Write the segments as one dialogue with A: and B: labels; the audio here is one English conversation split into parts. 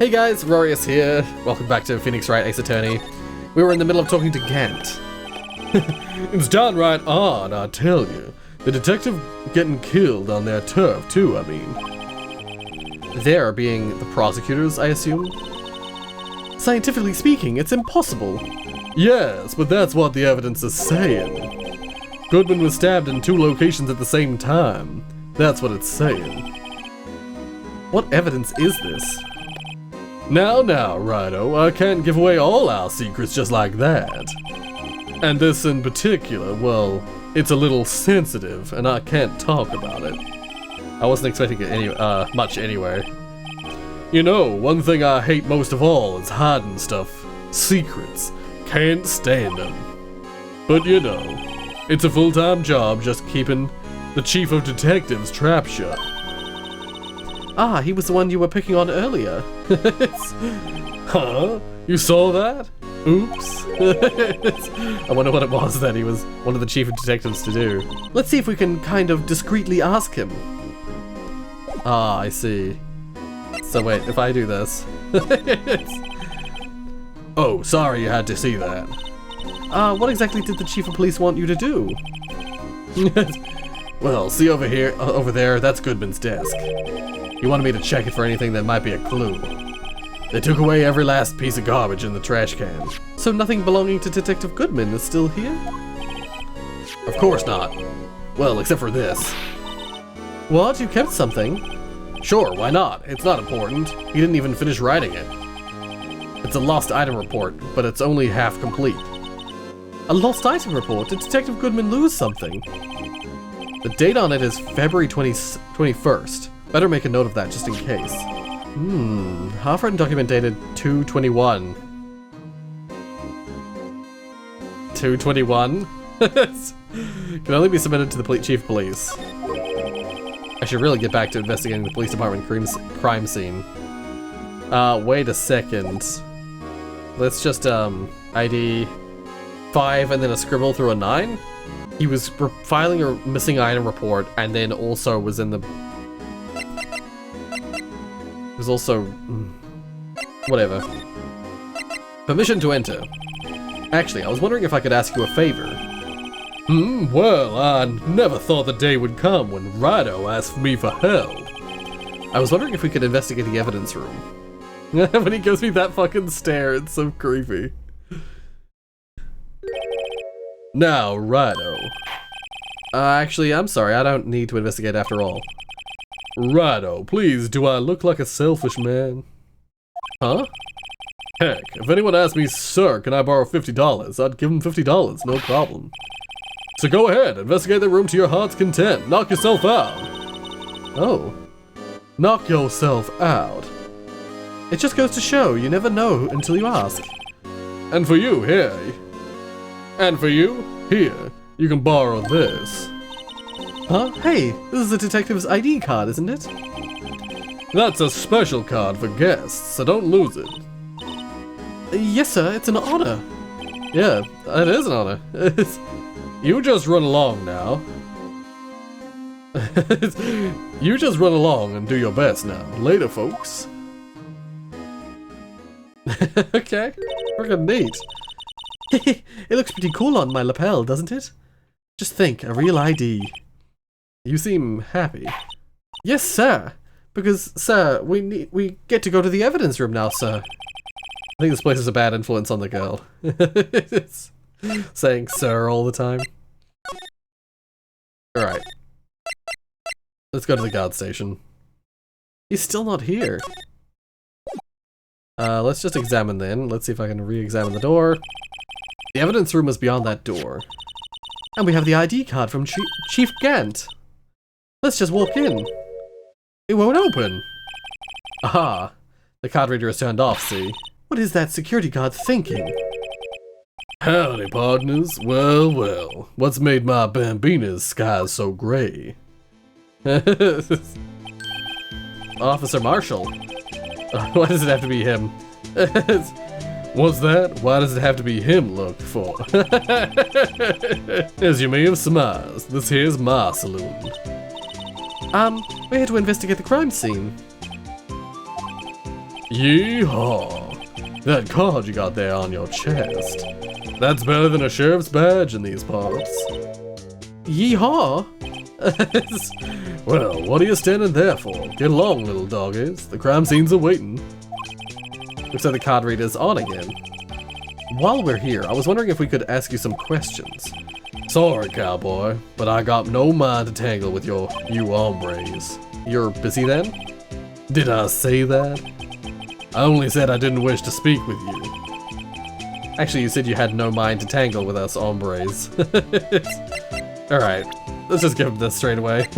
A: Hey guys, Rorius here. Welcome back to Phoenix Wright, Ace Attorney. We were in the middle of talking to Gant. It's downright odd, I tell you. The detective getting killed on their turf too, I mean. There being the prosecutors, I assume? Scientifically speaking, it's impossible. Yes, but that's what the evidence is saying. Goodman was stabbed in 2 locations at the same time. That's what it's saying. What evidence is this? Now, Rhino, I can't give away all our secrets just like that. And this in particular, well, it's a little sensitive, and I can't talk about it. I wasn't expecting it much anyway. You know, one thing I hate most of all is hiding stuff. Secrets. Can't stand them. But you know, it's a full-time job just keeping the chief of detectives trap shut. Ah, he was the one you were picking on earlier. Huh? You saw that? Oops. I wonder what it was that he was one of the chief of detectives to do. Let's see if we can kind of discreetly ask him. Ah, I see. So wait, if I do this. Oh, sorry you had to see that. What exactly did the chief of police want you to do? Well, see over here, over there, that's Goodman's desk. He wanted me to check it for anything that might be a clue. They took away every last piece of garbage in the trash can. So nothing belonging to Detective Goodman is still here? Of course not. Well, except for this. What? You kept something? Sure, why not? It's not important. He didn't even finish writing it. It's a lost item report, but it's only half complete. A lost item report? Did Detective Goodman lose something? The date on it is February 21st. Better make a note of that just in case. Half-written document dated 2/21. 2/21? Can only be submitted to the chief of police. I should really get back to investigating the police department crime scene. Wait a second. Let's just, ID 5 and then a scribble through a 9? He was filing a missing item report and then also was in the... was also... whatever. Permission to enter. Actually, I was wondering if I could ask you a favor. Well, I never thought the day would come when Rhino asked me for help. I was wondering if we could investigate the evidence room. When he gives me that fucking stare, it's so creepy. Now, Rhino. Actually, I'm sorry, I don't need to investigate after all. Rhino, please, do I look like a selfish man? Huh? Heck, if anyone asked me, sir, can I borrow $50, I'd give him $50, no problem. So go ahead, investigate the room to your heart's content. Knock yourself out. Oh. Knock yourself out. It just goes to show, you never know until you ask. And for you, here. And for you, here. You can borrow this. Huh? Hey, this is the detective's ID card, isn't it? That's a special card for guests, so don't lose it. Yes, sir, it's an honor. Yeah, it is an honor. You just run along now. You just run along and do your best now. Later, folks. Okay, freaking neat. It looks pretty cool on my lapel, doesn't it? Just think, a real ID. You seem happy. Yes, sir. Because, sir, we get to go to the evidence room now, sir. I think this place is a bad influence on the girl. It's saying sir all the time. Alright. Let's go to the guard station. He's still not here. Let's just examine then. Let's see if I can re-examine the door. The evidence room is beyond that door. And we have the ID card from Chief Gant. Let's just walk in. It won't open. Aha. The card reader is turned off, see? What is that security guard thinking? Howdy, partners. Well, well. What's made my bambina's skies so gray? Officer Marshall. Why does it have to be him? What's that? Why does it have to be him looked for? As you may have surmised, this here's my saloon. We're here to investigate the crime scene. Yeehaw! That card you got there on your chest. That's better than a sheriff's badge in these parts. Yeehaw! Well, what are you standing there for? Get along, little doggies. The crime scenes are waiting. Looks like the card reader's on again. While we're here, I was wondering if we could ask you some questions. Sorry, cowboy, but I got no mind to tangle with you hombres. You're busy then? Did I say that? I only said I didn't wish to speak with you. Actually, you said you had no mind to tangle with us hombres. Alright, let's just give him this straight away.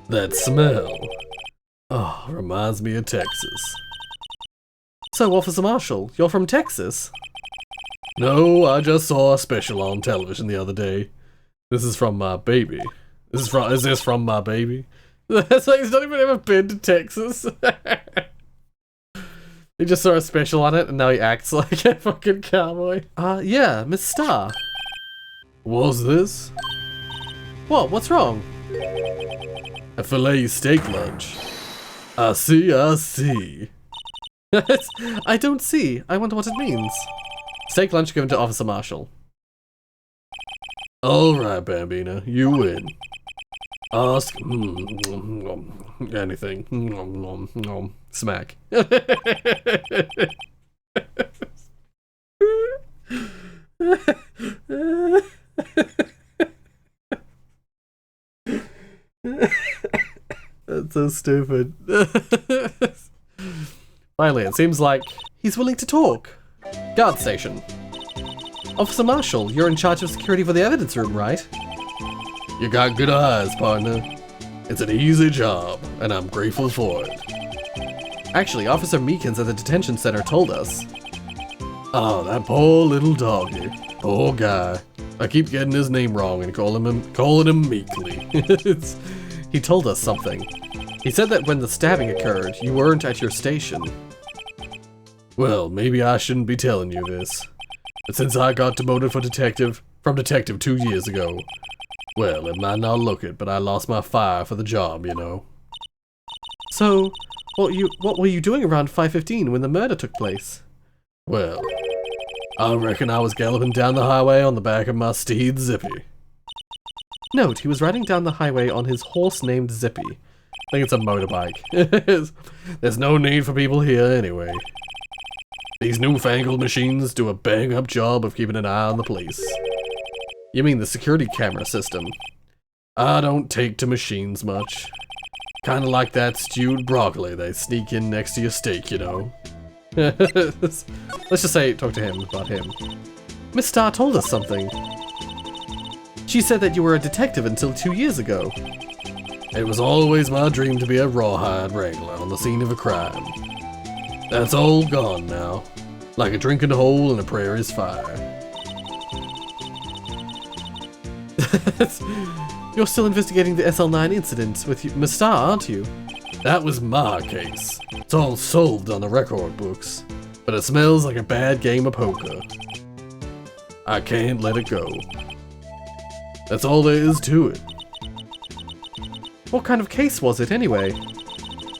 A: That smell. Oh, reminds me of Texas. So, Officer Marshall, you're from Texas? No, I just saw a special on television the other day. This is from my baby. Is this from my baby? That's like he's not even ever been to Texas. He just saw a special on it and now he acts like a fucking cowboy. Yeah, Miss Star. What's this? What? What's wrong? A filet steak lunch. I see. I don't see. I wonder what it means. Steak lunch given to Officer Marshall. Alright, Bambina, you win. Ask anything. Smack. That's so stupid. Finally, it seems like he's willing to talk. Guard station. Officer Marshall, you're in charge of security for the evidence room, right? You got good eyes, partner. It's an easy job, and I'm grateful for it. Actually, Officer Meekins at the detention center told us. Oh, that poor little doggy. Poor guy. I keep getting his name wrong and calling him Meekly. He told us something. He said that when the stabbing occurred, you weren't at your station. Well, maybe I shouldn't be telling you this. But since I got demoted from detective 2 years ago, well, it might not look it, but I lost my fire for the job, you know. So, what were you doing around 5:15 when the murder took place? Well, I reckon I was galloping down the highway on the back of my steed, Zippy. Note, he was riding down the highway on his horse named Zippy. I think it's a motorbike. There's no need for people here anyway. These newfangled machines do a bang-up job of keeping an eye on the police. You mean the security camera system? I don't take to machines much. Kinda like that stewed broccoli they sneak in next to your steak, you know. Let's just say, talk to him about him. Miss Star told us something. She said that you were a detective until 2 years ago. It was always my dream to be a rawhide wrangler on the scene of a crime. That's all gone now, like a drinking hole in a prairie's fire. You're still investigating the SL9 incident with Miss Star, aren't you? That was my case. It's all solved on the record books, but it smells like a bad game of poker. I can't let it go. That's all there is to it. What kind of case was it, anyway?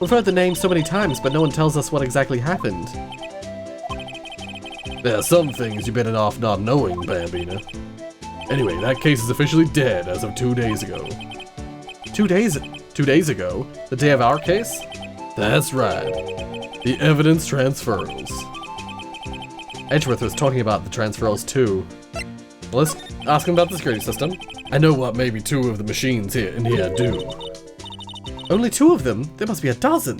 A: We've heard the name so many times, but no one tells us what exactly happened. There are some things you're better off not knowing, Bambina. Anyway, that case is officially dead as of 2 days ago. 2 days? 2 days ago? The day of our case? That's right. The evidence transfers. Edgeworth was talking about the transfers too. Well, let's ask him about the security system. I know what maybe 2 of the machines here do. Only 2 of them? There must be a dozen.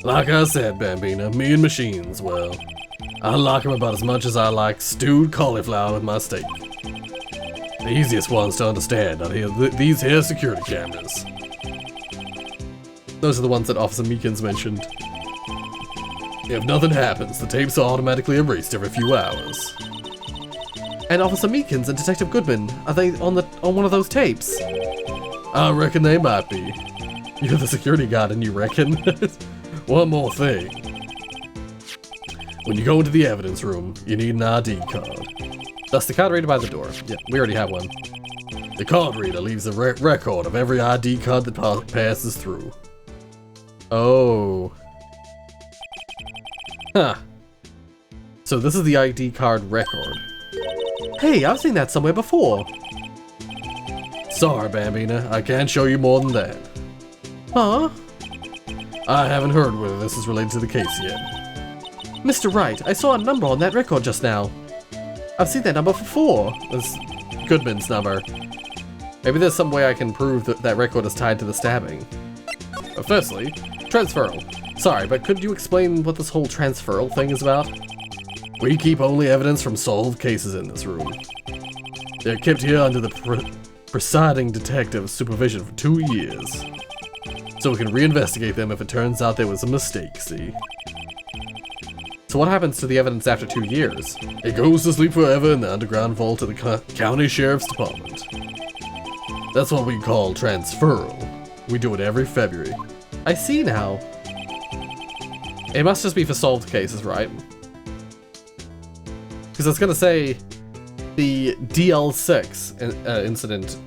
A: Like I said, Bambina, me and machines, well, I like them about as much as I like stewed cauliflower with my steak. The easiest ones to understand are these here security cameras. Those are the ones that Officer Meekins mentioned. If nothing happens, the tapes are automatically erased every few hours. And Officer Meekins and Detective Goodman, are they on one of those tapes? I reckon they might be. You're the security guard and you reckon? One more thing. When you go into the evidence room, you need an ID card. That's the card reader by the door. Yeah, we already have one. The card reader leaves a record of every ID card that passes through. Oh. Huh. So this is the ID card record. Hey, I've seen that somewhere before. Sorry, Bambina, I can't show you more than that. Huh? I haven't heard whether this is related to the case yet. Mr. Wright, I saw a number on that record just now. I've seen that number before. It's Goodman's number. Maybe there's some way I can prove that that record is tied to the stabbing. But firstly, transferal. Sorry, but could you explain what this whole transferal thing is about? We keep only evidence from solved cases in this room. They're kept here under the presiding detective's supervision for 2 years. So we can reinvestigate them if it turns out there was a mistake, see? So what happens to the evidence after 2 years? It goes to sleep forever in the underground vault of the county sheriff's department. That's what we call transferal. We do it every February. I see now. It must just be for solved cases, right? Because I was gonna say the DL6 incident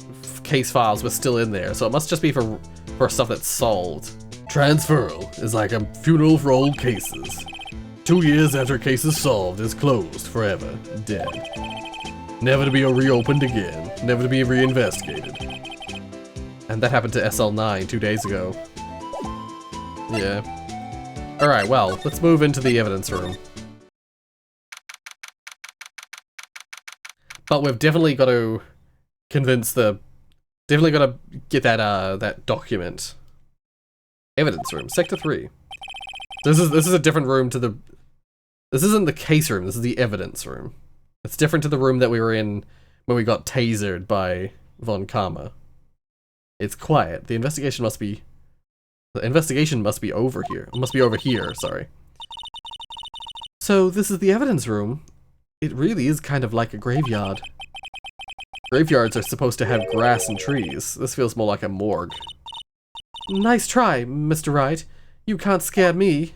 A: case files were still in there, so it must just be for stuff that's solved. Transferal is like a funeral for old cases. 2 years after a case is solved, it's closed forever, dead. Never to be reopened again, never to be reinvestigated. And that happened to SL9 2 days ago. Yeah. Alright, well, let's move into the evidence room. But we've definitely got to convince definitely got to get that document. Evidence room, Sector 3. This is a different room to the... This isn't the case room, this is the evidence room. It's different to the room that we were in when we got tasered by Von Karma. It's quiet. The investigation must be over here. It must be over here, sorry. So this is the evidence room. It really is kind of like a graveyard. Graveyards are supposed to have grass and trees. This feels more like a morgue. Nice try, Mr. Wright. You can't scare me.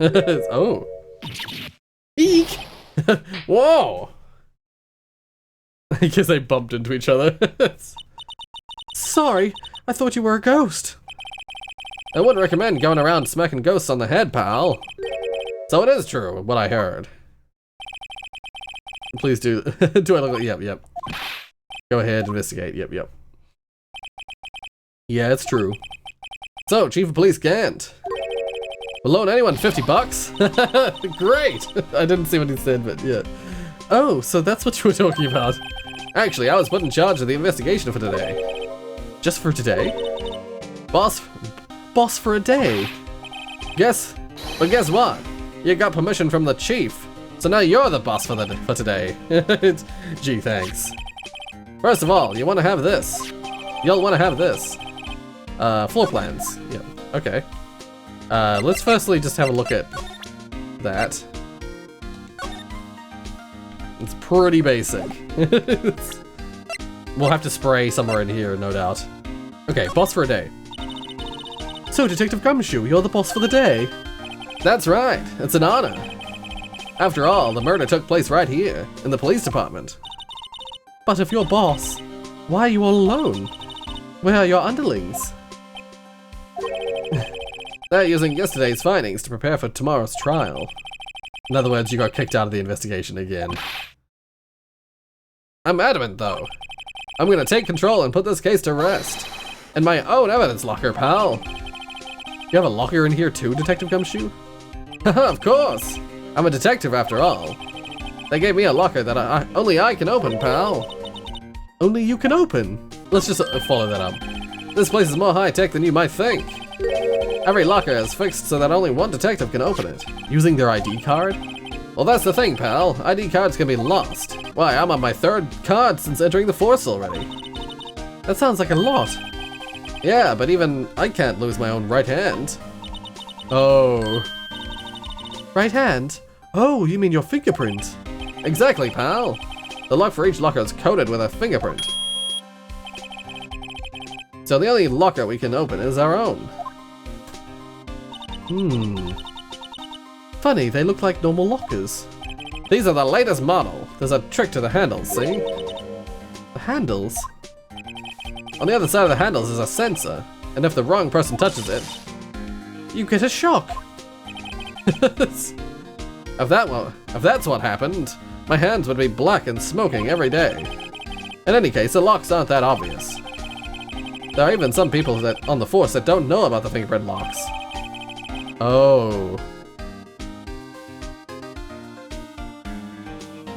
A: Oh. Eek! Whoa! I guess they bumped into each other. Sorry, I thought you were a ghost. I wouldn't recommend going around smacking ghosts on the head, pal. So it is true, what I heard. Please do. Do I look like... Yep. Go ahead, investigate. Yep. Yeah, it's true. So, Chief of Police Gant. Will loan anyone 50 bucks? Great! I didn't see what he said, but yeah. Oh, so that's what you were talking about. Actually, I was put in charge of the investigation for today. Just for today? Boss for a day. Guess what? You got permission from the chief. So now you're the boss for today. Gee, thanks. First of all, you want to have this. You'll want to have this. Floor plans. Yep. Okay. Let's firstly just have a look at that. It's pretty basic. We'll have to spray somewhere in here, no doubt. Okay, boss for a day. So, Detective Gumshoe, you're the boss for the day. That's right. It's an honor. After all, the murder took place right here, in the police department. But if you're boss, why are you all alone? Where are your underlings? They're using yesterday's findings to prepare for tomorrow's trial. In other words, you got kicked out of the investigation again. I'm adamant, though. I'm gonna take control and put this case to rest. In my own evidence locker, pal. You have a locker in here too, Detective Gumshoe? Haha, of course! I'm a detective after all. They gave me a locker that only I can open, pal. Only you can open? Let's just follow that up. This place is more high-tech than you might think. Every locker is fixed so that only one detective can open it. Using their ID card? Well, that's the thing, pal. ID cards can be lost. Why, I'm on my 3rd card since entering the force already. That sounds like a lot. Yeah, but even I can't lose my own right hand. Oh. Right hand? Oh, you mean your fingerprint? Exactly, pal. The lock for each locker is coded with a fingerprint. So the only locker we can open is our own. Funny, they look like normal lockers. These are the latest model. There's a trick to the handles, see? The handles? On the other side of the handles is a sensor, and if the wrong person touches it, you get a shock. If that's what happened, my hands would be black and smoking every day. In any case, the locks aren't that obvious. There are even some people that on the force that don't know about the fingerprint locks. Oh.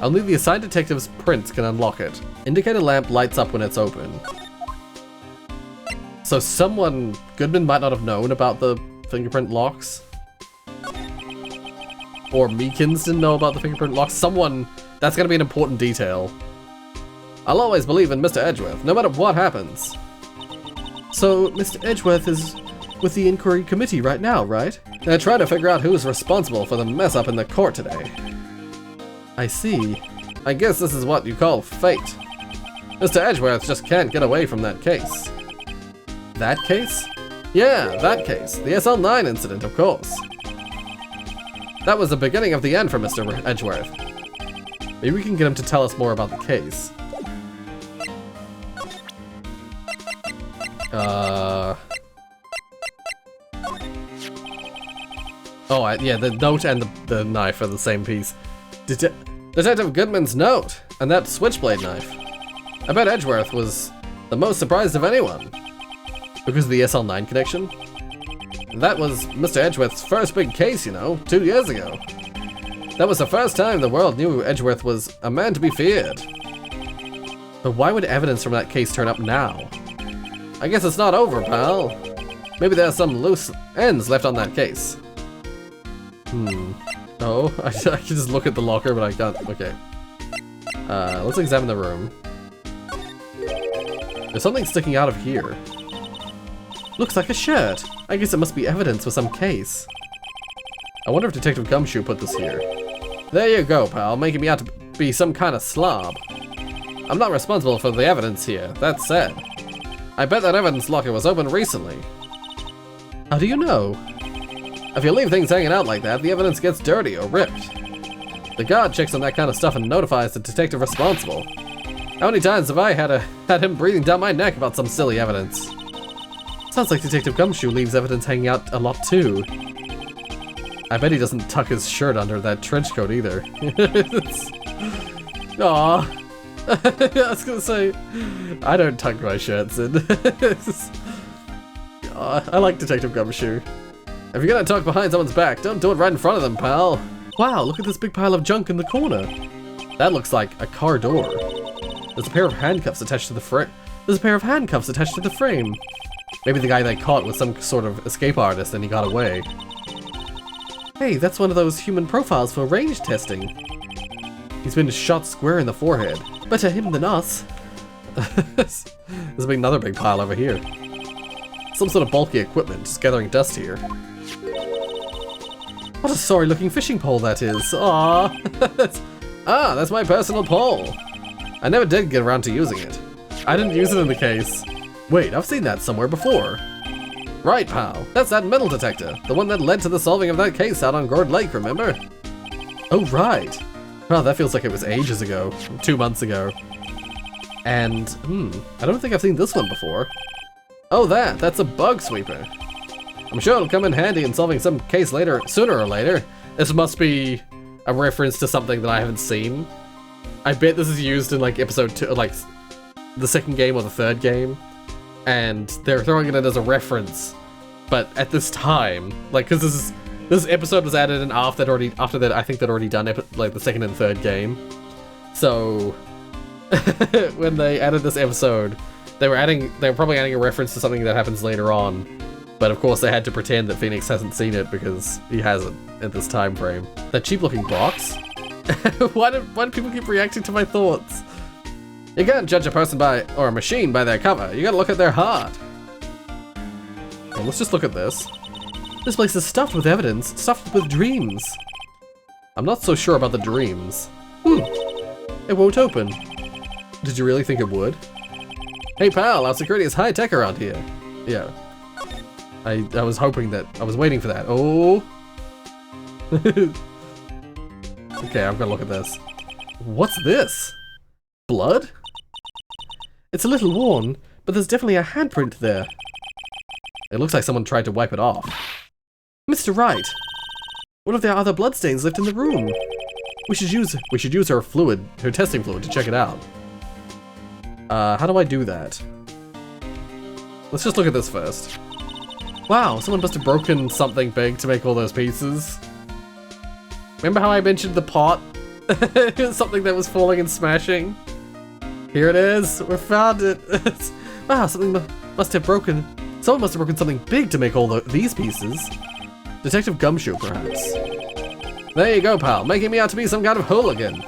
A: Only the assigned detective's print can unlock it. Indicator lamp lights up when it's open. So Goodman might not have known about the fingerprint locks? Or Meekins didn't know about the fingerprint locks? That's gonna be an important detail. I'll always believe in Mr. Edgeworth, no matter what happens. So, Mr. Edgeworth is with the inquiry committee right now, right? They're trying to figure out who's responsible for the mess up in the court today. I see. I guess this is what you call fate. Mr. Edgeworth just can't get away from that case. That case? Yeah, that case. The SL9 incident, of course. That was the beginning of the end for Mr. Edgeworth. Maybe we can get him to tell us more about the case. Yeah, the note and the knife are the same piece. Detective Goodman's note and that switchblade knife. I bet Edgeworth was the most surprised of anyone. Because of the SL9 connection. That was Mr. Edgeworth's first big case, you know, 2 years ago. That was the first time the world knew Edgeworth was a man to be feared. But why would evidence from that case turn up now? I guess it's not over, pal. Maybe there are some loose ends left on that case. Oh, I can just look at the locker, but I can't. Okay. Let's examine the room. There's something sticking out of here. Looks like a shirt. I guess it must be evidence for some case. I wonder if Detective Gumshoe put this here. There you go, pal, making me out to be some kind of slob. I'm not responsible for the evidence here, that said. I bet that evidence locker was opened recently. How do you know? If you leave things hanging out like that, the evidence gets dirty or ripped. The guard checks on that kind of stuff and notifies the detective responsible. How many times have I had him breathing down my neck about some silly evidence? Sounds like Detective Gumshoe leaves evidence hanging out a lot too. I bet he doesn't tuck his shirt under that trench coat either. Aww. I was gonna say, I don't tuck my shirts in. I like Detective Gumshoe. If you're gonna talk behind someone's back, don't do it right in front of them, pal. Wow, look at this big pile of junk in the corner. That looks like a car door. There's a pair of handcuffs attached to the frame. Maybe the guy they caught was some sort of escape artist and he got away. Hey, that's one of those human profiles for range testing. He's been shot square in the forehead. Better him than us. There's another big pile over here. Some sort of bulky equipment, just gathering dust here. What a sorry looking fishing pole that is. Aww. That's my personal pole. I never did get around to using it. I didn't use it in the case. Wait, I've seen that somewhere before. Right, pal. That's that metal detector. The one that led to the solving of that case out on Gourd Lake, remember? Oh, right. Well, that feels like it was ages ago. 2 months ago. And, I don't think I've seen this one before. Oh, that's a bug sweeper. I'm sure it'll come in handy in solving some case sooner or later. This must be a reference to something that I haven't seen. I bet this is used in like episode 2, like the second game or the third game. And they're throwing it in as a reference, but at this time, like, because this episode was added in after that I think they'd already done like the second and third game. So when they added this episode, they were probably adding a reference to something that happens later on. But of course they had to pretend that Phoenix hasn't seen it because he hasn't at this time frame. That cheap looking box. Why do people keep reacting to my thoughts? You can't judge a person or a machine by their cover. You gotta look at their heart. Well, let's just look at this. This place is stuffed with evidence, stuffed with dreams. I'm not so sure about the dreams. It won't open. Did you really think it would? Hey pal, our security is high tech around here. Yeah. I was hoping that, I was waiting for that. Oh. Okay, I'm gonna look at this. What's this? Blood? It's a little worn, but there's definitely a handprint there. It looks like someone tried to wipe it off. Mr. Wright! What if there are other bloodstains left in the room? We should use her testing fluid to check it out. How do I do that? Let's just look at this first. Wow, someone must have broken something big to make all those pieces. Remember how I mentioned the pot? Something that was falling and smashing? Here it is! We found it! Wow, someone must have broken something big to make all these pieces. Detective Gumshoe, perhaps. There you go, pal, making me out to be some kind of hooligan.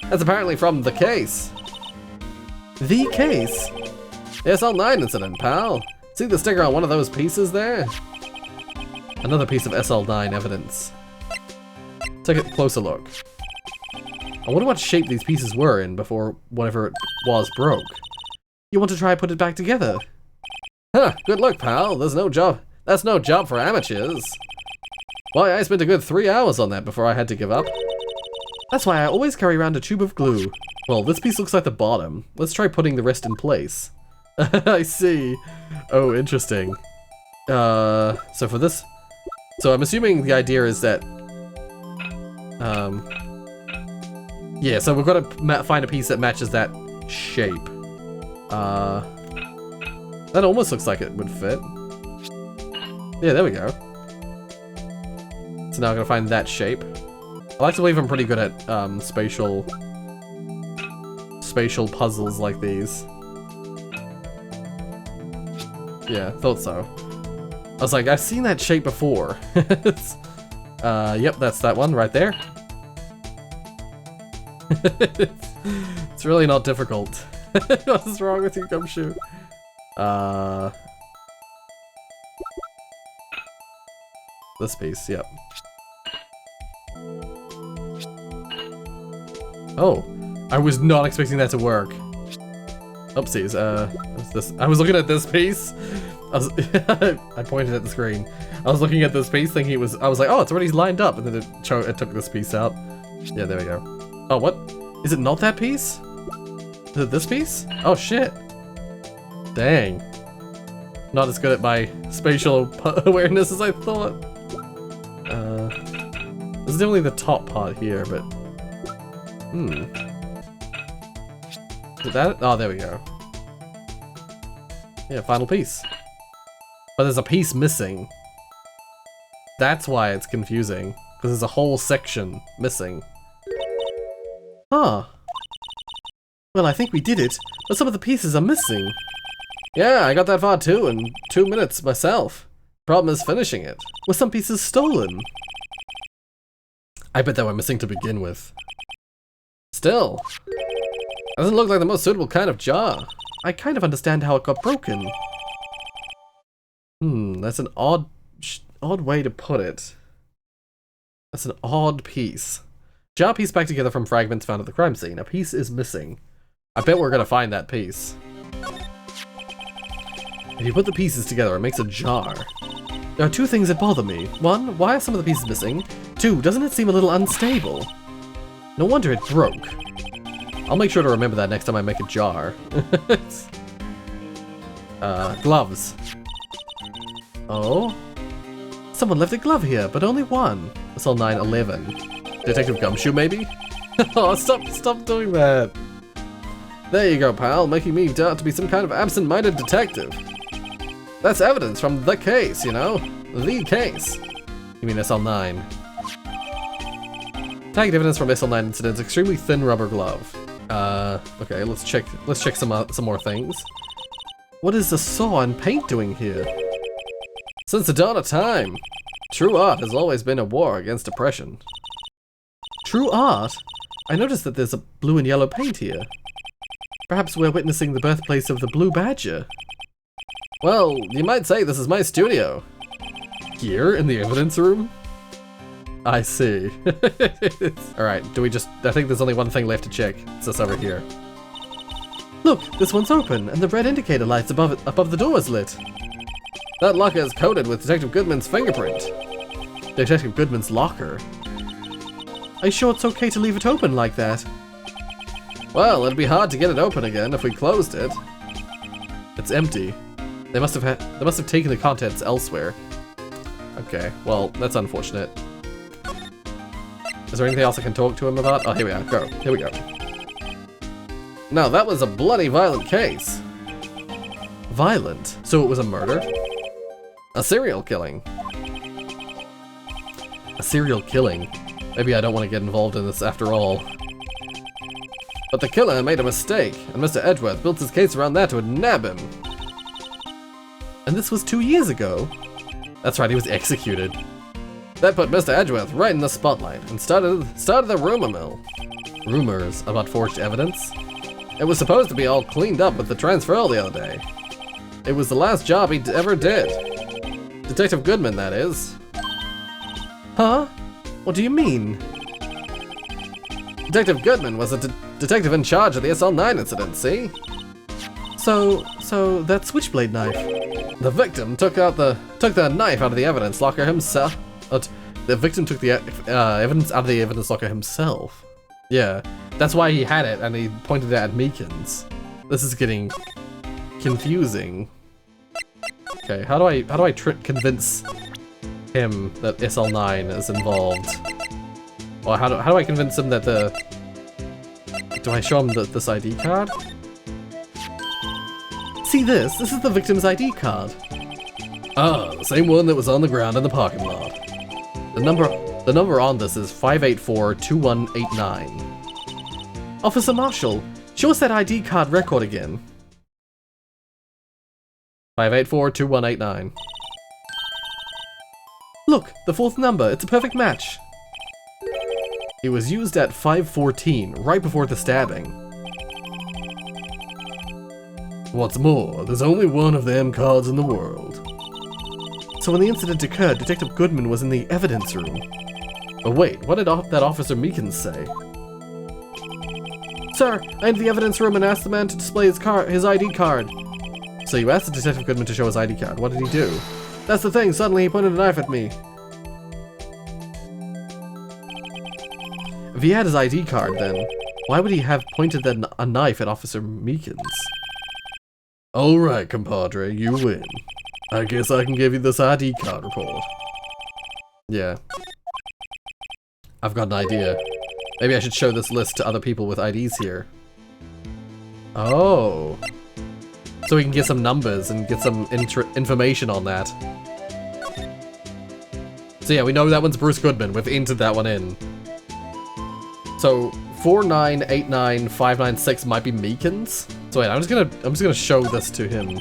A: That's apparently from The Case. The Case? The SL9 incident, pal. See the sticker on one of those pieces there? Another piece of SL9 evidence. Take a closer look. I wonder what shape these pieces were in before whatever it was broke. You want to try and put it back together? Huh, good luck, pal. That's no job for amateurs. Why, I spent a good 3 hours on that before I had to give up. That's why I always carry around a tube of glue. Well, this piece looks like the bottom. Let's try putting the rest in place. I see. Oh, interesting. So for this... So I'm assuming the idea is that... Yeah, so we've got to find a piece that matches that shape. That almost looks like it would fit. Yeah, there we go. So now I'm gonna find that shape. I like to believe I'm pretty good at spatial puzzles like these. Yeah, thought so. I was like, I've seen that shape before. Yep, that's that one right there. It's really not difficult. What's wrong with you, Gumshoe? This piece, yep. Oh, I was not expecting that to work. Oopsies, what's this? I was looking at this piece. I pointed at the screen. I was looking at this piece thinking I was like, oh, it's already lined up, and then it took this piece out. Yeah, there we go. Oh, what? Is it not that piece? Is it this piece? Oh, shit. Dang. Not as good at my spatial awareness as I thought. This is definitely the top part here, but... Is that it? Oh, there we go. Yeah, final piece. But there's a piece missing. That's why it's confusing. Because there's a whole section missing. Huh. Well, I think we did it, but some of the pieces are missing. Yeah, I got that far too in 2 minutes myself. Problem is finishing it. Were some pieces stolen? I bet they were missing to begin with. Still, doesn't look like the most suitable kind of jar. I kind of understand how it got broken. That's an odd way to put it. That's an odd piece. Jar piece back together from fragments found at the crime scene. A piece is missing. I bet we're gonna find that piece. If you put the pieces together, it makes a jar. There are two things that bother me. One, why are some of the pieces missing? Two, doesn't it seem a little unstable? No wonder it broke. I'll make sure to remember that next time I make a jar. Gloves. Oh? Someone left a glove here, but only one. That's all 9-11. Detective Gumshoe, maybe? Oh, stop doing that. There you go, pal, making me out to be some kind of absent-minded detective. That's evidence from The Case, you know? The Case. You mean SL9. Tagged evidence from SL9 incidents, extremely thin rubber glove. Okay, let's check some more things. What is the saw and paint doing here? Since the dawn of time, true art has always been a war against oppression. True art? I noticed that there's a blue and yellow paint here. Perhaps we're witnessing the birthplace of the Blue Badger. Well, you might say this is my studio. Here, in the evidence room? I see. Alright, I think there's only one thing left to check. It's this over here. Look, this one's open, and the red indicator lights above the door is lit. That locker is coated with Detective Goodman's fingerprint. Detective Goodman's locker? Are you sure it's okay to leave it open like that? Well, it'd be hard to get it open again if we closed it. It's empty. They must have taken the contents elsewhere. Okay, well, that's unfortunate. Is there anything else I can talk to him about? Oh, here we are. Go. Here we go. Now, that was a bloody violent case. Violent? So it was a murder? A serial killing. A serial killing. Maybe I don't want to get involved in this after all. But the killer made a mistake, and Mr. Edgeworth built his case around that to nab him. And this was 2 years ago. That's right, he was executed. That put Mr. Edgeworth right in the spotlight, and started the rumor mill. Rumors about forged evidence? It was supposed to be all cleaned up with the transferal the other day. It was the last job he ever did. Detective Goodman, that is. Huh? What do you mean? Detective Goodman was a detective in charge of the SL9 incident, see? So that switchblade knife. The victim took the knife out of the evidence locker himself. The victim took the evidence out of the evidence locker himself. Yeah, that's why he had it, and he pointed it at Meekins. This is getting confusing. Okay, how do I convince him that SL9 is involved? Or how do I convince him that do I show him this ID card? See this? This is the victim's ID card. Ah, the same one that was on the ground in the parking lot. The number on this is 584-2189. Officer Marshall, show us that ID card record again. 584-2189. Look, the fourth number, it's a perfect match. It was used at 5:14, right before the stabbing. What's more, there's only one of them cards in the world. So when the incident occurred, Detective Goodman was in the evidence room. But wait, what did that Officer Meekins say? Sir, I entered the evidence room and asked the man to display his ID card. So you asked the Detective Goodman to show his ID card. What did he do? That's the thing, suddenly he pointed a knife at me. If he had his ID card, then why would he have pointed a knife at Officer Meekins? Alright, compadre, you win. I guess I can give you this ID card report. Yeah. I've got an idea. Maybe I should show this list to other people with IDs here. Oh. So we can get some numbers and get some information on that. So yeah, we know that one's Bruce Goodman. We've entered that one in. So 4989596 might be Meekins. So wait, I'm just gonna show this to him.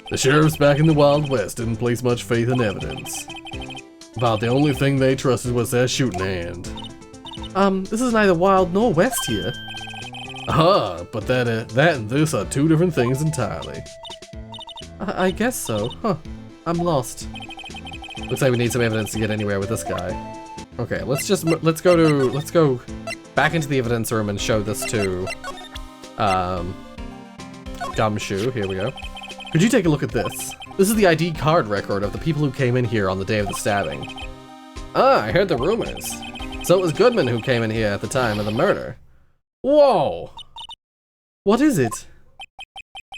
A: The sheriffs back in the Wild West didn't place much faith in evidence. About the only thing they trusted was their shooting hand. This is neither Wild nor West here. Aha, but that and this are two different things entirely. I guess so. Huh. I'm lost. Looks like we need some evidence to get anywhere with this guy. Okay, let's go back into the evidence room and show this to Gumshoe. Here we go. Could you take a look at this? This is the ID card record of the people who came in here on the day of the stabbing. Ah, I heard the rumors. So it was Goodman who came in here at the time of the murder. Whoa! What is it?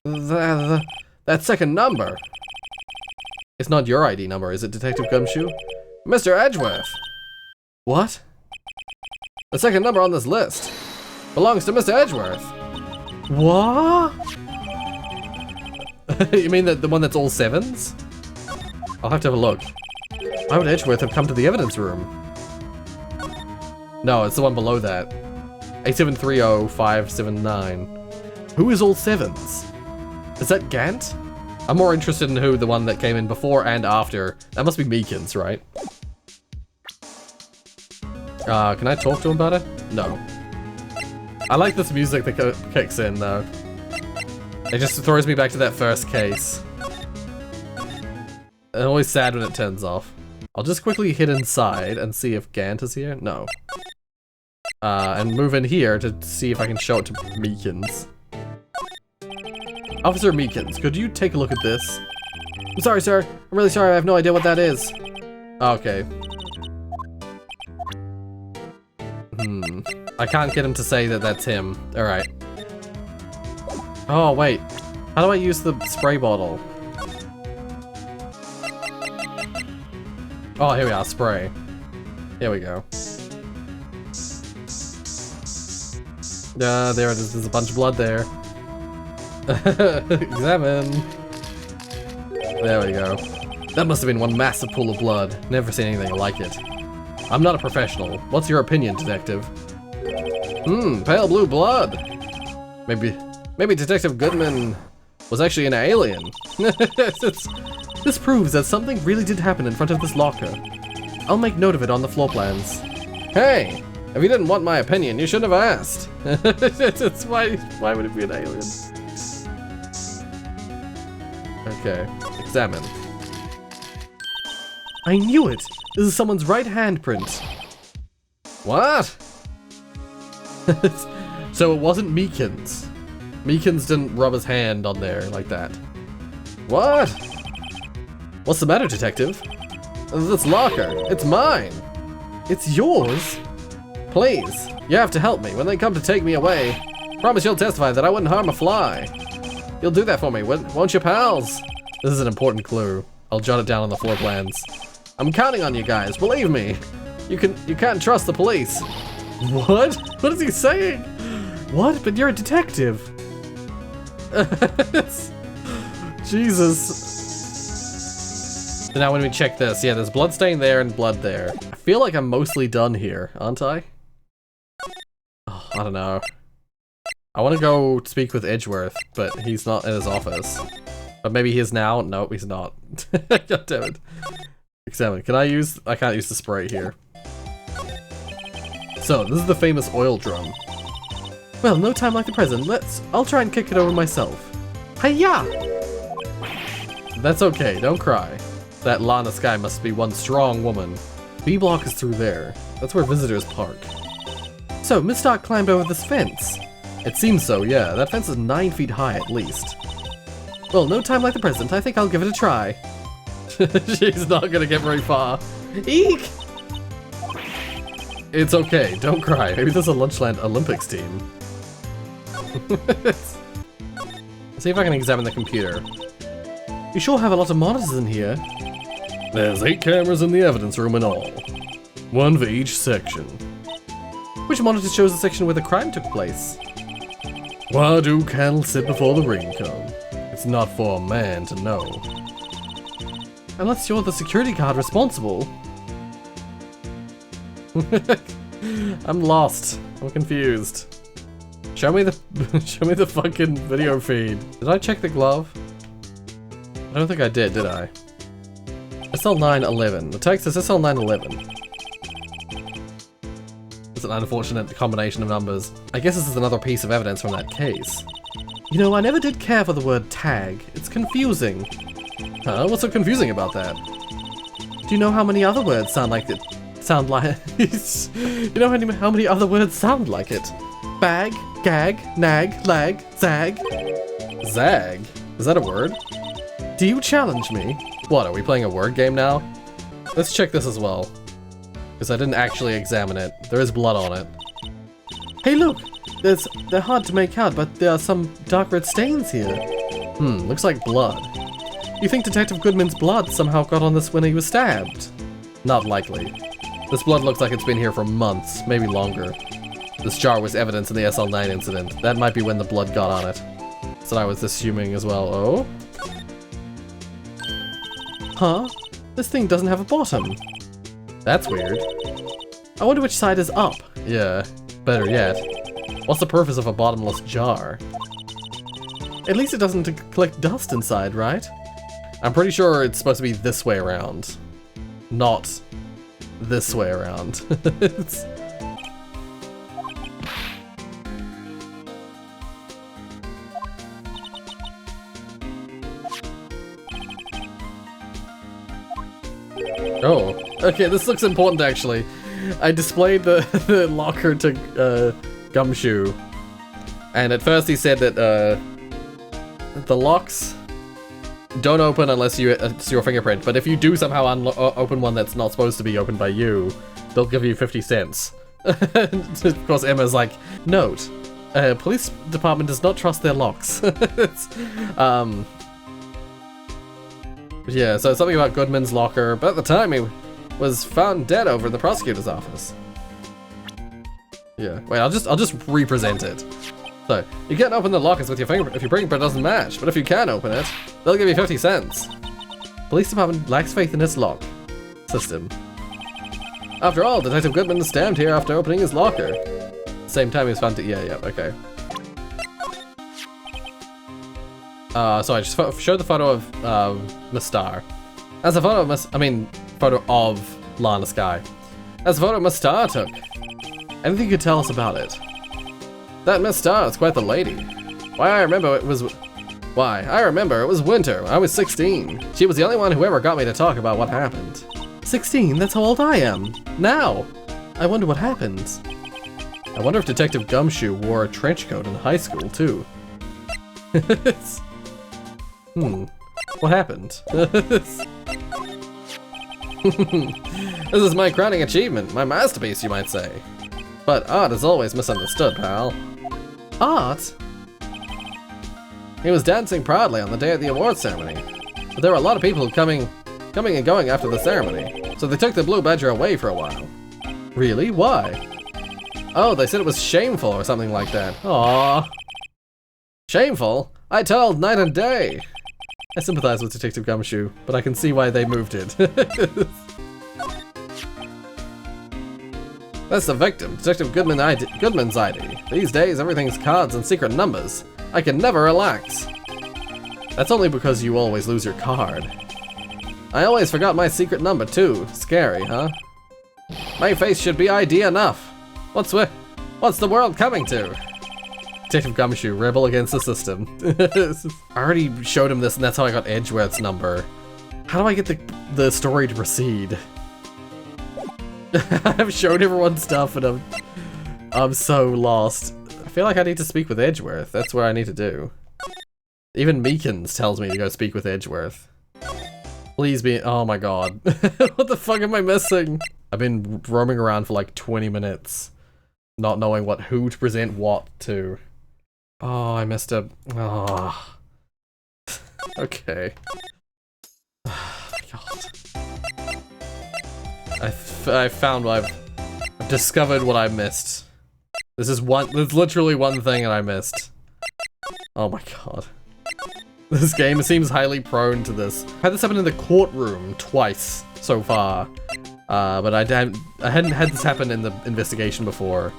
A: That second number. It's not your ID number, is it, Detective Gumshoe? Mr. Edgeworth! What? The second number on this list belongs to Mr. Edgeworth. What? You mean the one that's all sevens? I'll have to have a look. Why would Edgeworth have come to the evidence room? No, it's the one below that. 8730579. Who is all sevens? Is that Gant? I'm more interested in who the one that came in before and after. That must be Meekins, right? Can I talk to him about it? No. I like this music that kicks in, though. It just throws me back to that first case. I'm always sad when it turns off. I'll just quickly hit inside and see if Gant is here. No. And move in here to see if I can show it to Meekins. Officer Meekins, could you take a look at this? I'm sorry, sir. I'm really sorry. I have no idea what that is. Okay. I can't get him to say that that's him. Alright. Oh, wait. How do I use the spray bottle? Oh, here we are, spray. Here we go. There it is, there's a bunch of blood there. Examine. There we go. That must have been one massive pool of blood. Never seen anything like it. I'm not a professional. What's your opinion, detective? Pale blue blood. Maybe Detective Goodman was actually an alien. This proves that something really did happen in front of this locker. I'll make note of it on the floor plans. Hey, if you didn't want my opinion, you shouldn't have asked. Why would it be an alien? Okay, examine. I knew it! This is someone's right handprint. What? So it wasn't Meekins. Meekins didn't rub his hand on there like that. What? What's the matter, detective? This locker, it's mine. It's yours? Please, you have to help me when they come to take me away. Promise you'll testify that I wouldn't harm a fly. You'll do that for me, won't you, pals? This is an important clue. I'll jot it down on the floor plans. I'm counting on you guys, believe me. You can't trust the police. What? What is he saying? What? But you're a detective. Jesus. So now when we check this, yeah, there's blood stain there and blood there. I feel like I'm mostly done here, aren't I? Oh, I don't know. I want to go speak with Edgeworth, but he's not in his office. But maybe he is now? Nope, he's not. God damn it. Examine. I can't use the spray here. So, this is the famous oil drum. Well, no time like the present. I'll try and kick it over myself. Hiya! That's okay, don't cry. That Lana Sky must be one strong woman. B block is through there. That's where visitors park. So, Miss Stark climbed over this fence. It seems so, yeah. That fence is 9 feet high at least. Well, no time like the present. I think I'll give it a try. She's not gonna get very far. Eek! It's okay, don't cry. Maybe there's a Lunchland Olympics team. Let's see if I can examine the computer. You sure have a lot of monitors in here. There's 8 cameras in the evidence room in all. 1 for each section. Which monitor shows the section where the crime took place? Why do cattle sit before the rain come? It's not for a man to know. Unless you're the security guard responsible. I'm lost. I'm confused. Show me the fucking video feed. Did I check the glove? I don't think I did I? SL911. The text is SL911. It's an unfortunate combination of numbers. I guess this is another piece of evidence from that case. You know, I never did care for the word tag. It's confusing. Huh? What's so confusing about that? Do you know how many other words sound like it? You know how many other words sound like it? Bag, gag, nag, lag, zag. Zag? Is that a word? Do you challenge me? What, are we playing a word game now? Let's check this as well. Because I didn't actually examine it. There is blood on it. Hey look! They're hard to make out, but there are some dark red stains here. Looks like blood. You think Detective Goodman's blood somehow got on this when he was stabbed? Not likely. This blood looks like it's been here for months, maybe longer. This jar was evidence in the SL9 incident. That might be when the blood got on it. That's what I was assuming as well. Oh? Huh? This thing doesn't have a bottom. That's weird. I wonder which side is up. Yeah, better yet. What's the purpose of a bottomless jar? At least it doesn't collect dust inside, right? I'm pretty sure it's supposed to be this way around. Not this way around. Oh, okay, this looks important actually. I displayed the locker to Gumshoe, and at first he said that the locks don't open unless it's your fingerprint, but if you do somehow open one that's not supposed to be opened by you, they'll give you 50 cents. Of course, Emma's like, note, Police department does not trust their locks. Yeah, so something about Goodman's locker, but at the time he was found dead over in the prosecutor's office. Yeah, wait, I'll just represent it. So, you can't open the lockers with your fingerprint if your fingerprint doesn't match, but if you can open it, they'll give you 50 cents. Police department lacks faith in its lock system. After all, Detective Goodman is stamped here after opening his locker. Same time he was found to- yeah, okay. So I just showed the photo of Miss Star. As a photo of photo of Lana Sky. As a photo Miss Star took. Anything you could tell us about it? That Miss Star is quite the lady. I remember it was winter. I was 16. She was the only one who ever got me to talk about what happened. 16? That's how old I am. Now. I wonder what happened. I wonder if Detective Gumshoe wore a trench coat in high school, too. What happened? This is my crowning achievement, my masterpiece, you might say. But art is always misunderstood, pal. Art? He was dancing proudly on the day of the awards ceremony. But there were a lot of people coming and going after the ceremony, so they took the Blue Badger away for a while. Really? Why? Oh, they said it was shameful or something like that. Aww. Shameful? I told night and day. I sympathize with Detective Gumshoe, but I can see why they moved it. That's the victim, Detective Goodman's ID. These days, everything's cards and secret numbers. I can never relax. That's only because you always lose your card. I always forgot my secret number too. Scary, huh? My face should be ID enough. What's the world coming to? Detective Gumshoe, rebel against the system. I already showed him this, and that's how I got Edgeworth's number. How do I get the story to proceed? I've showed everyone stuff, and I'm so lost. I feel like I need to speak with Edgeworth. That's what I need to do. Even Meekins tells me to go speak with Edgeworth. Please be- oh my god. What the fuck am I missing? I've been roaming around for like 20 minutes, not knowing who to present what to. Oh, I messed up. Oh. Okay. Oh my god. I found I've discovered what I missed. There's literally one thing that I missed. Oh my god. This game seems highly prone to this. I had this happen in the courtroom twice so far. But I hadn't had this happen in the investigation before.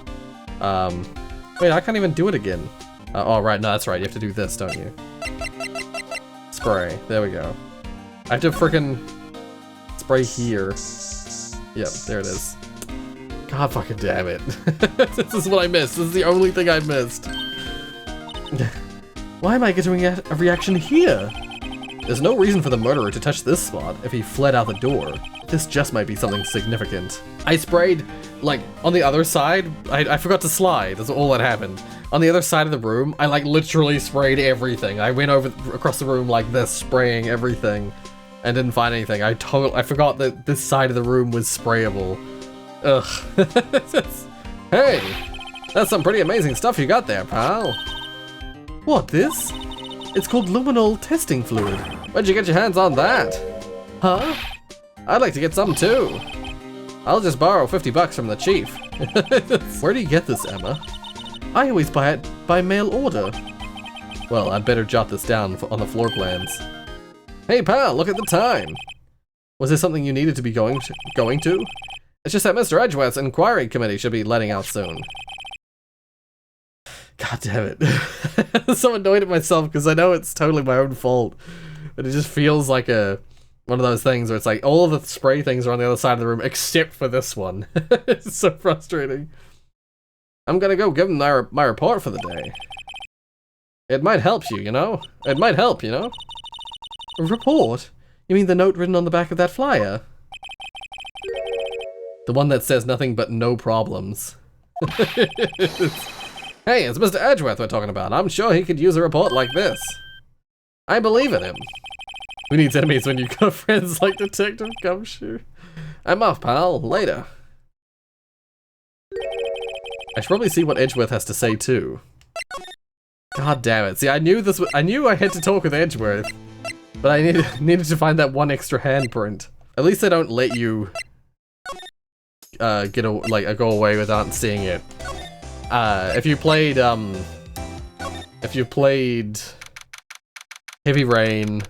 A: Wait, I can't even do it again. Oh, right, no, that's right, you have to do this, don't you? Spray, there we go. I have to frickin' spray here. Yep, there it is. God fucking damn it. This is what I missed, this is the only thing I missed. Why am I getting a reaction here? There's no reason for the murderer to touch this spot if he fled out the door. This just might be something significant. I sprayed, like, on the other side. I forgot to slide, that's all that happened. On the other side of the room, I like literally sprayed everything. I went across the room like this, spraying everything, and didn't find anything. I forgot that this side of the room was sprayable. Ugh. Hey, that's some pretty amazing stuff you got there, pal. What, this? It's called Luminal testing fluid. Where'd you get your hands on that? Huh? I'd like to get some too. I'll just borrow 50 bucks from the chief. Where do you get this, Emma? I always buy it by mail order. Well, I'd better jot this down on the floor plans. Hey pal, look at the time. Was there something you needed to be going to? It's just that Mr. Edgeworth's inquiry committee should be letting out soon. God damn it. I'm so annoyed at myself because I know it's totally my own fault. But it just feels like one of those things where it's like all of the spray things are on the other side of the room except for this one. It's so frustrating. I'm gonna go give him my report for the day. It might help you, you know? It might help, you know? A report? You mean the note written on the back of that flyer? The one that says nothing but no problems. Hey, it's Mr. Edgeworth we're talking about. I'm sure he could use a report like this. I believe in him. Who needs enemies when you've got friends like Detective Gumshoe? I'm off, pal. Later. I should probably see what Edgeworth has to say, too. God damn it. See, I knew this. I knew I had to talk with Edgeworth, but I needed to find that one extra handprint. At least they don't let you go away without seeing it. If you played Heavy Rain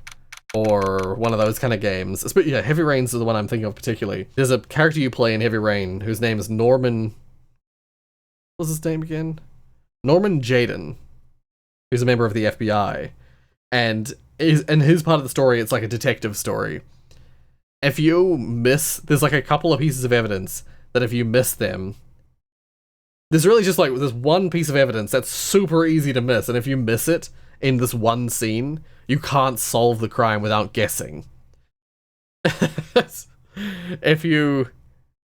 A: or one of those kind of games, but yeah, Heavy Rain's the one I'm thinking of particularly. There's a character you play in Heavy Rain whose name is Norman. What's his name again? Norman Jaden, who's a member of the FBI, and his part of the story, it's like a detective story. If you miss, there's like a couple of pieces of evidence that if you miss them, there's really just like there's one piece of evidence that's super easy to miss, and if you miss it in this one scene, you can't solve the crime without guessing. If you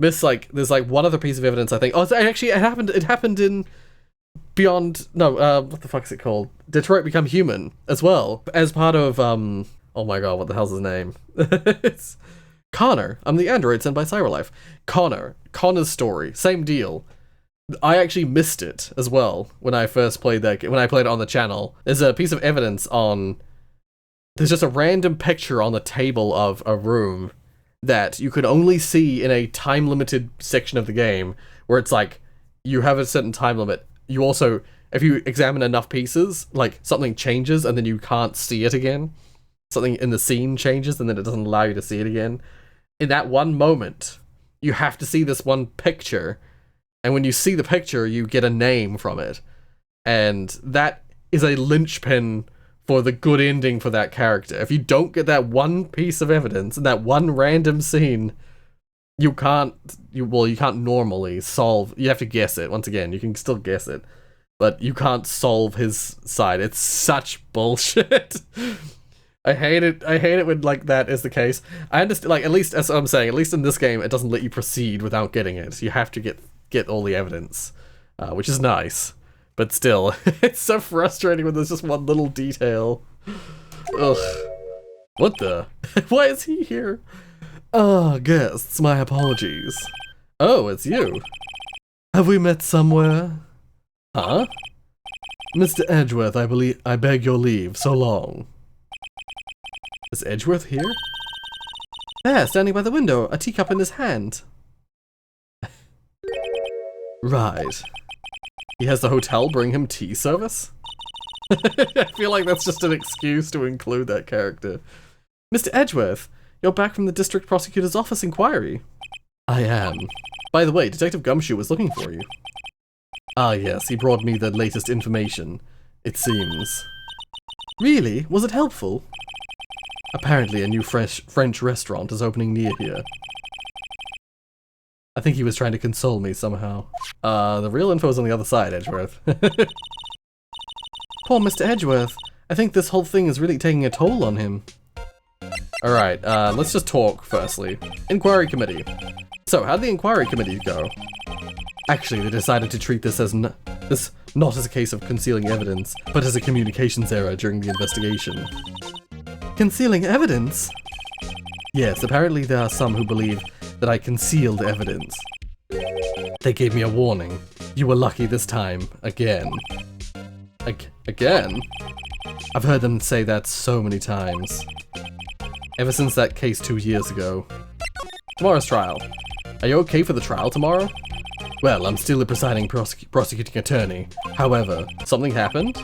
A: miss, like, there's like one other piece of evidence, I think. Oh, actually, it happened in Beyond. No, what the fuck is it called? Detroit Become Human as well, as part of oh my god, what the hell's his name? It's Connor. I'm the android sent by Cyberlife. Connor's story, same deal. I actually missed it as well when I first played that. When I played it on the channel, there's a piece of evidence on. There's just a random picture on the table of a room that you could only see in a time-limited section of the game, where it's like you have a certain time limit. You also, if you examine enough pieces, like something changes and then you can't see it again. Something in the scene changes and then it doesn't allow you to see it again. In that one moment, you have to see this one picture. And when you see the picture, you get a name from it. And that is a linchpin for the good ending for that character. If you don't get that one piece of evidence in that one random scene, you can't normally solve. You have to guess it. Once again, you can still guess it, but you can't solve his side. It's such bullshit. I hate it. I hate it when like that is the case. I understand. Like, at least, as I'm saying, at least in this game, it doesn't let you proceed without getting it. You have to get all the evidence, which is nice. But still, it's so frustrating when there's just one little detail. Ugh. What the? Why is he here? Ah, guests, my apologies. Oh, it's you. Have we met somewhere? Huh? Mr. Edgeworth, I beg your leave, so long. Is Edgeworth here? There, standing by the window, a teacup in his hand. Right. He has the hotel bring him tea service? I feel like that's just an excuse to include that character. Mr. Edgeworth, you're back from the district prosecutor's office inquiry. I am. By the way, Detective Gumshoe was looking for you. Ah yes, he brought me the latest information, it seems. Really? Was it helpful? Apparently a new French restaurant is opening near here. I think he was trying to console me somehow. The real info's on the other side, Edgeworth. Poor Mr. Edgeworth. I think this whole thing is really taking a toll on him. Alright, let's just talk, firstly. Inquiry Committee. So, how'd the Inquiry Committee go? Actually, they decided to treat this as not as a case of concealing evidence, but as a communications error during the investigation. Concealing evidence? Yes, apparently there are some who believe that I concealed evidence. They gave me a warning. You were lucky this time. Again. Again? I've heard them say that so many times. Ever since that case 2 years ago. Tomorrow's trial. Are you okay for the trial tomorrow? Well, I'm still the presiding prosecuting attorney. However, something happened?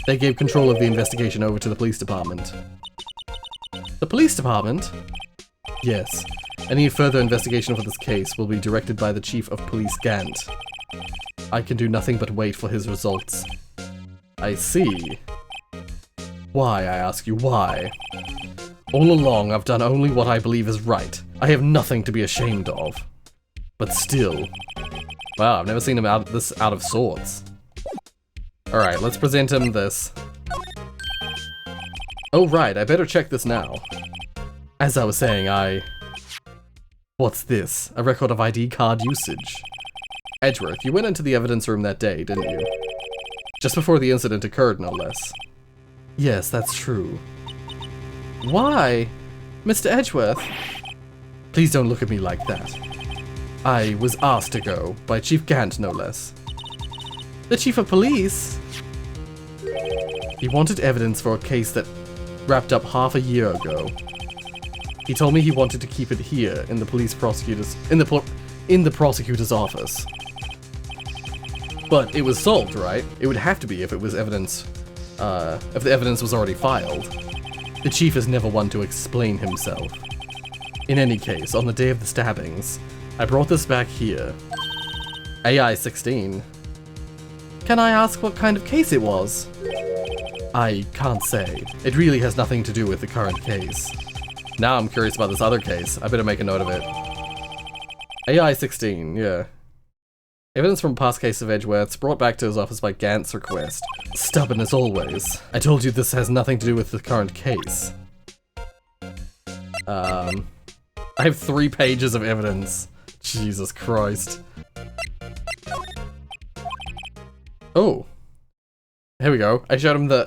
A: They gave control of the investigation over to the police department. The police department? Yes. Any further investigation for this case will be directed by the Chief of Police Gant. I can do nothing but wait for his results. I see. Why, I ask you, why? All along, I've done only what I believe is right. I have nothing to be ashamed of. But still... Wow, I've never seen him out of sorts. Alright, let's present him this. Oh right, I better check this now. As I was saying, What's this? A record of ID card usage. Edgeworth, you went into the evidence room that day, didn't you? Just before the incident occurred, no less. Yes, that's true. Why? Mr. Edgeworth? Please don't look at me like that. I was asked to go, by Chief Gant, no less. The Chief of Police? He wanted evidence for a case that wrapped up half a year ago. He told me he wanted to keep it here in the prosecutor's office. But it was solved, right? It would have to be if it was evidence, if the evidence was already filed. The chief is never one to explain himself. In any case, on the day of the stabbings, I brought this back here. AI-16. Can I ask what kind of case it was? I can't say. It really has nothing to do with the current case. Now I'm curious about this other case. I better make a note of it. AI-16, yeah. Evidence from a past case of Edgeworth's brought back to his office by Gant's request. Stubborn as always. I told you this has nothing to do with the current case. I have 3 pages of evidence. Jesus Christ. Oh. Here we go. I showed him the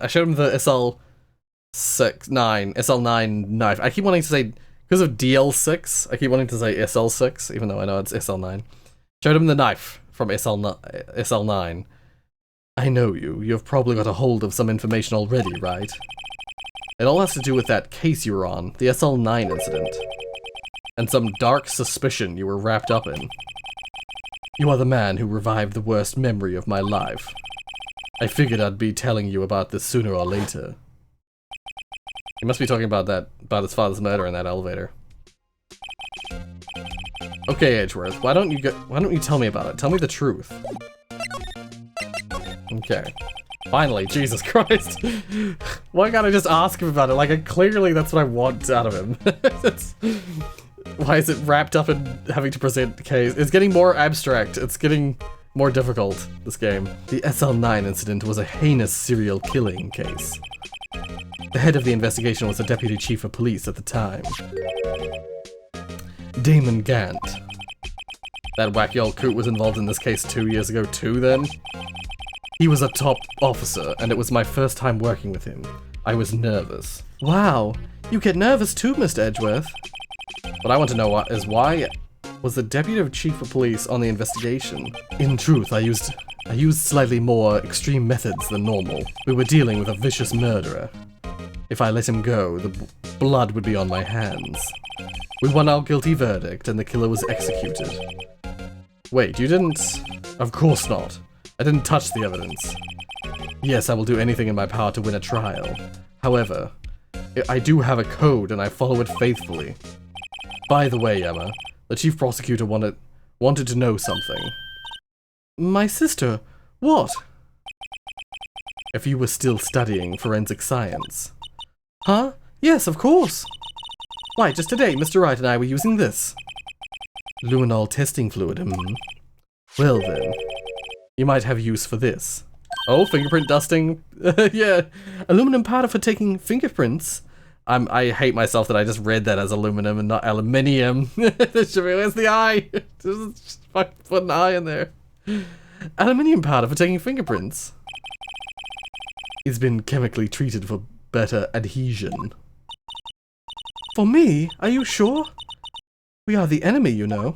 A: SL9 knife. I keep wanting to say, because of DL6, I keep wanting to say SL6, even though I know it's SL9. Showed him the knife from SL9. I know you. You've probably got a hold of some information already, right? It all has to do with that case you were on, the SL9 incident. And some dark suspicion you were wrapped up in. You are the man who revived the worst memory of my life. I figured I'd be telling you about this sooner or later. He must be talking about his father's murder in that elevator. Okay, Edgeworth, why don't you tell me about it? Tell me the truth. Okay. Finally, Jesus Christ. Why can't I just ask him about it? Like, clearly that's what I want out of him. Why is it wrapped up in having to present the case? It's getting more abstract. It's getting more difficult, this game. The SL9 incident was a heinous serial killing case. The head of the investigation was the deputy chief of police at the time. Damon Gant. That wacky old coot was involved in this case 2 years ago too, then? He was a top officer, and it was my first time working with him. I was nervous. Wow, you get nervous too, Mr. Edgeworth. What I want to know is why was the deputy chief of police on the investigation? In truth, I used slightly more extreme methods than normal. We were dealing with a vicious murderer. If I let him go, the blood would be on my hands. We won our guilty verdict, and the killer was executed. Wait, you didn't... Of course not. I didn't touch the evidence. Yes, I will do anything in my power to win a trial. However, I do have a code, and I follow it faithfully. By the way, Emma, the chief prosecutor wanted to know something. My sister? What? If you were still studying forensic science. Huh? Yes, of course. Why, just today, Mr. Wright and I were using this. Luminal testing fluid, Well then, you might have use for this. Oh, fingerprint dusting. Yeah, aluminum powder for taking fingerprints. I hate myself that I just read that as aluminum and not aluminium. Where's the I? Just fucking put an I in there. Aluminium powder for taking fingerprints. It's been chemically treated for better adhesion. For me? Are you sure? We are the enemy, you know.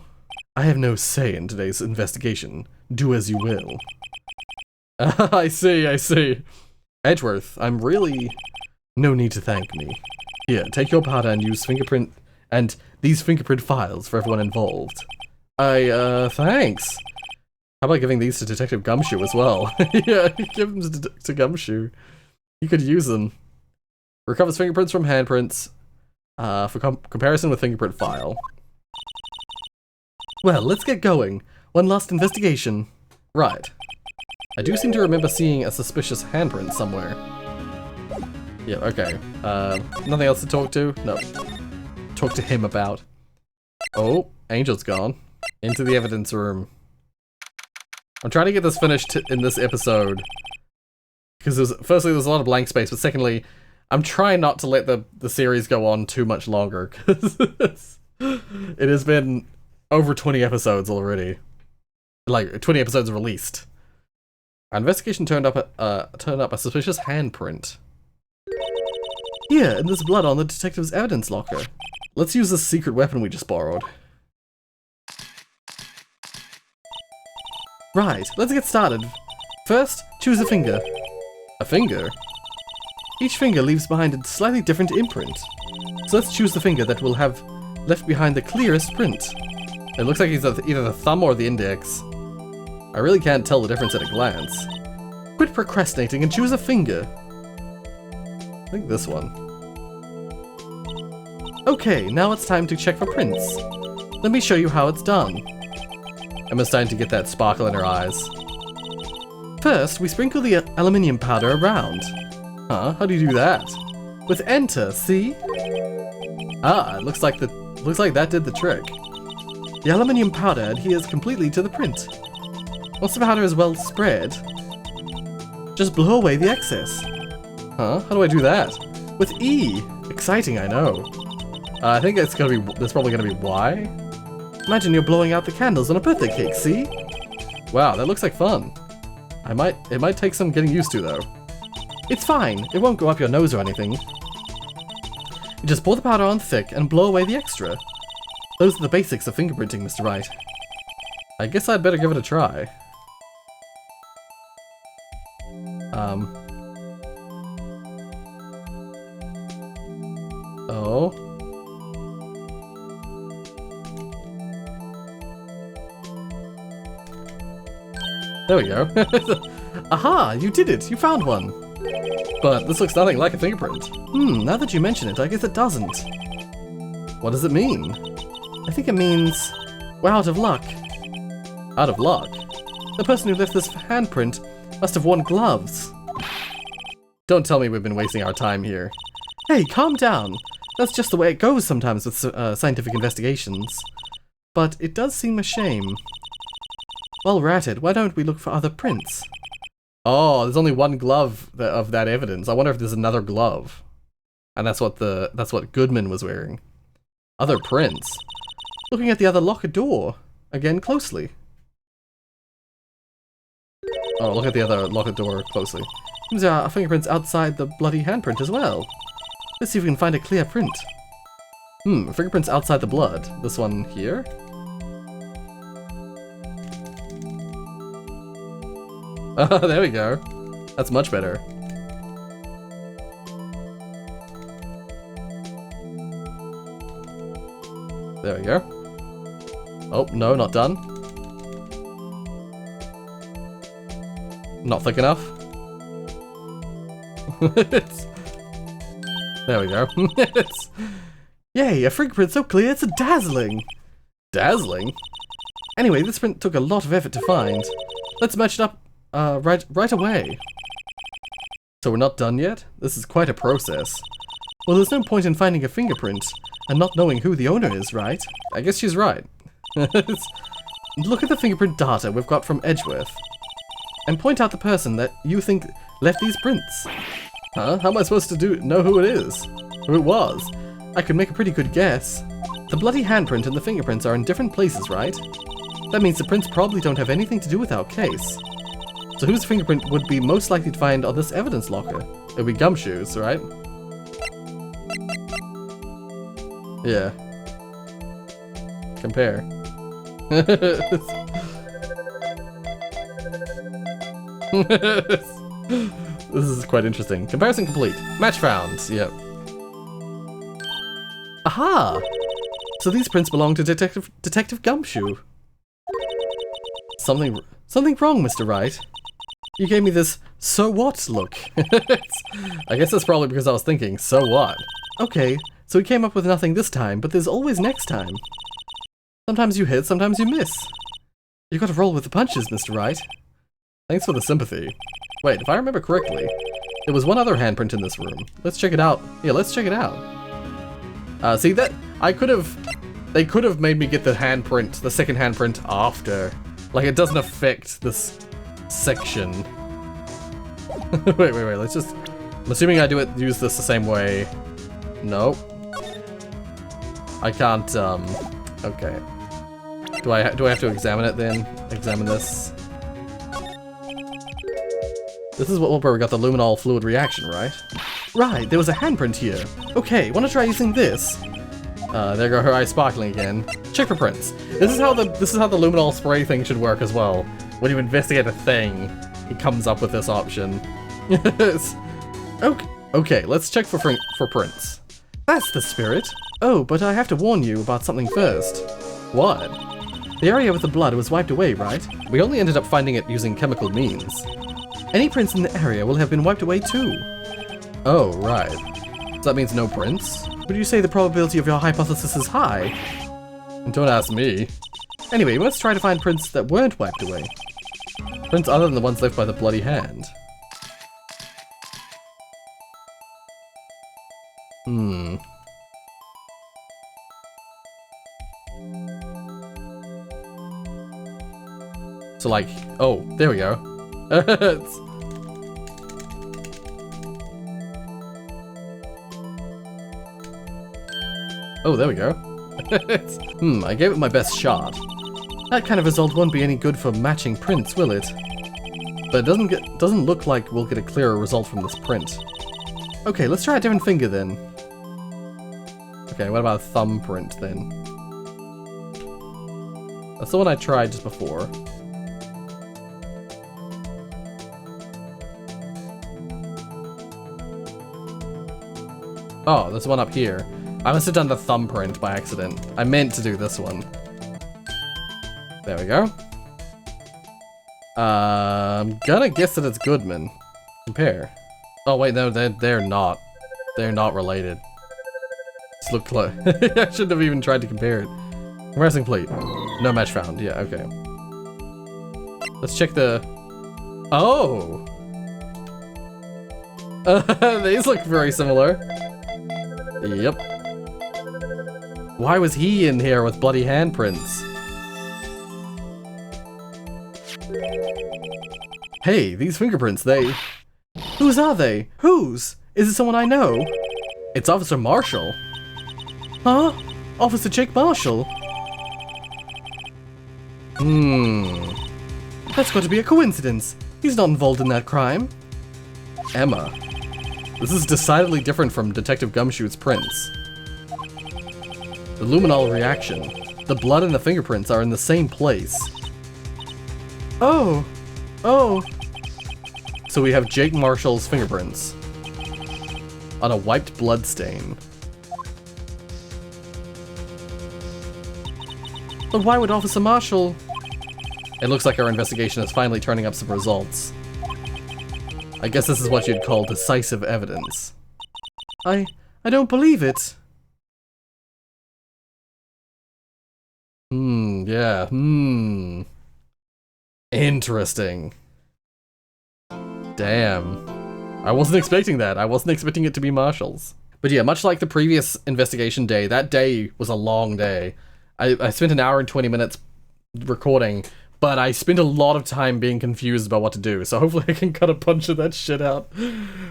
A: I have no say in today's investigation. Do as you will. I see. Edgeworth, I'm really... No need to thank me. Here, take your powder and use these fingerprint files for everyone involved. Thanks. How about giving these to Detective Gumshoe as well? Yeah, give them to Gumshoe. You could use them. Recovers fingerprints from handprints, for comparison with fingerprint file. Well, let's get going. One last investigation. Right. I do seem to remember seeing a suspicious handprint somewhere. Yeah, okay. Nothing else to talk to? No. Talk to him about. Oh, Angel's gone. Into the evidence room. I'm trying to get this finished in this episode. Because firstly, there's a lot of blank space, but secondly, I'm trying not to let the series go on too much longer, because it has been over 20 episodes already. Like, 20 episodes released. Our investigation turned up a suspicious handprint. Here, and there's blood on the detective's evidence locker. Let's use this secret weapon we just borrowed. Right, let's get started. First, choose a finger. A finger? Each finger leaves behind a slightly different imprint. So let's choose the finger that will have left behind the clearest print. It looks like it's either the thumb or the index. I really can't tell the difference at a glance. Quit procrastinating and choose a finger. I think this one. Okay, now it's time to check for prints. Let me show you how it's done. Emma's starting to get that sparkle in her eyes. First, we sprinkle the aluminium powder around. Huh? How do you do that? With enter, see? Ah, it looks like that did the trick. The aluminium powder adheres completely to the print. Once the powder is well spread, just blow away the excess. Huh? How do I do that? With E! Exciting, I know. I think that's probably gonna be Y. Imagine you're blowing out the candles on a birthday cake, see? Wow, that looks like fun. It might take some getting used to, though. It's fine, it won't go up your nose or anything. You just pour the powder on thick and blow away the extra. Those are the basics of fingerprinting, Mr. Wright. I guess I'd better give it a try. Oh. There we go. Aha! You did it! You found one! But this looks nothing like a fingerprint. Now that you mention it, I guess it doesn't. What does it mean? I think it means we're out of luck. Out of luck? The person who left this handprint must have worn gloves. Don't tell me we've been wasting our time here. Hey, calm down. That's just the way it goes sometimes with scientific investigations. But it does seem a shame. While we're at it, why don't we look for other prints? Oh, there's only one glove of that evidence. I wonder if there's another glove. And that's what Goodman was wearing. Other prints. Looking at the other locker door. Again, closely. Oh, look at the other locker door closely. Seems there are fingerprints outside the bloody handprint as well. Let's see if we can find a clear print. Fingerprints outside the blood. This one here? Oh, there we go. That's much better. There we go. Oh, no, not done. Not thick enough. There we go. Yay, a fingerprint so clear it's dazzling! Dazzling? Anyway, this print took a lot of effort to find. Let's match it up right away. So we're not done yet? This is quite a process. Well, there's no point in finding a fingerprint and not knowing who the owner is, right? I guess she's right. Look at the fingerprint data we've got from Edgeworth. And point out the person that you think left these prints. Huh? How am I supposed to know who it is? Who it was? I could make a pretty good guess. The bloody handprint and the fingerprints are in different places, right? That means the prints probably don't have anything to do with our case. So whose fingerprint would be most likely to find on this evidence locker? It would be Gumshoe's, right? Yeah. Compare. This is quite interesting. Comparison complete. Match found. Yep. Aha! So these prints belong to Detective Gumshoe. Something wrong, Mr. Wright. You gave me this so what look. I guess that's probably because I was thinking, so what? Okay, so we came up with nothing this time, but there's always next time. Sometimes you hit, sometimes you miss. You gotta roll with the punches, Mr. Wright. Thanks for the sympathy. Wait, if I remember correctly, there was one other handprint in this room. Let's check it out. Yeah, let's check it out. See that? They could have made me get the handprint, the second handprint after. Like, it doesn't affect this section. wait, let's just... I'm assuming I use this the same way. Nope. I can't, okay. Do I have to examine it then? Examine this. This is where we got the luminal fluid reaction, right? Right, there was a handprint here. Okay, wanna try using this? There go her eyes sparkling again. Check for prints. This is how the luminol spray thing should work as well. When you investigate a thing, it comes up with this option. Okay, let's check for prints. That's the spirit. Oh, but I have to warn you about something first. What? The area with the blood was wiped away, right? We only ended up finding it using chemical means. Any prints in the area will have been wiped away too. Oh, right. So that means no prints? Would you say the probability of your hypothesis is high? Don't ask me. Anyway, let's try to find prints that weren't wiped away. Prints other than the ones left by the bloody hand. So like, oh, there we go. Oh, there we go. I gave it my best shot. That kind of result won't be any good for matching prints, will it? But it doesn't look like we'll get a clearer result from this print. Okay, let's try a different finger then. Okay, what about a thumb print then? That's the one I tried just before. Oh, there's one up here. I must have done the thumbprint by accident. I meant to do this one. There we go. I'm gonna guess that it's Goodman. Compare. Oh wait, no, they're not. They're not related. Just look close. I shouldn't have even tried to compare it. Comparison plate. No match found. Yeah, okay. Let's check the... Oh! These look very similar. Yep. Why was he in here with bloody handprints? Hey, these fingerprints, they... Whose are they? Whose? Is it someone I know? It's Officer Marshall. Huh? Officer Jake Marshall? That's got to be a coincidence. He's not involved in that crime. Emma. This is decidedly different from Detective Gumshoe's prints. The Luminal reaction. The blood and the fingerprints are in the same place. Oh. Oh. So we have Jake Marshall's fingerprints on a wiped blood stain. But why would Officer Marshall... It looks like our investigation is finally turning up some results. I guess this is what you'd call decisive evidence. I don't believe it. Yeah, Interesting. Damn. I wasn't expecting that. I wasn't expecting it to be Marshall's. But yeah, much like the previous investigation day, that day was a long day. I spent an hour and 20 minutes recording, but I spent a lot of time being confused about what to do, so hopefully I can cut a bunch of that shit out.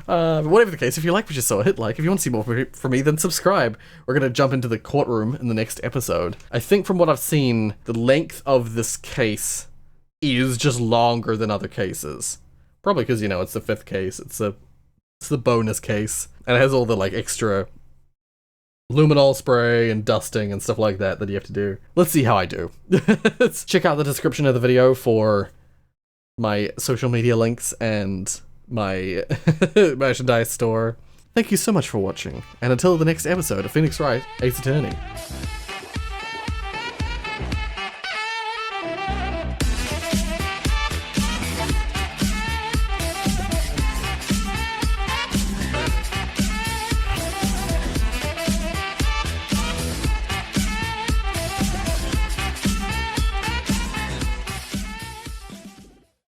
A: Whatever the case, if you like what you saw, hit like. If you want to see more from me, then subscribe. We're going to jump into the courtroom in the next episode. I think from what I've seen, the length of this case is just longer than other cases. Probably because, you know, it's the 5th case. It's the bonus case. And it has all the, like, extra luminol spray and dusting and stuff like that you have to do. Let's see how I do. Check out the description of the video for my social media links and my merchandise store. Thank you so much for watching, and until the next episode of Phoenix Wright, Ace Attorney.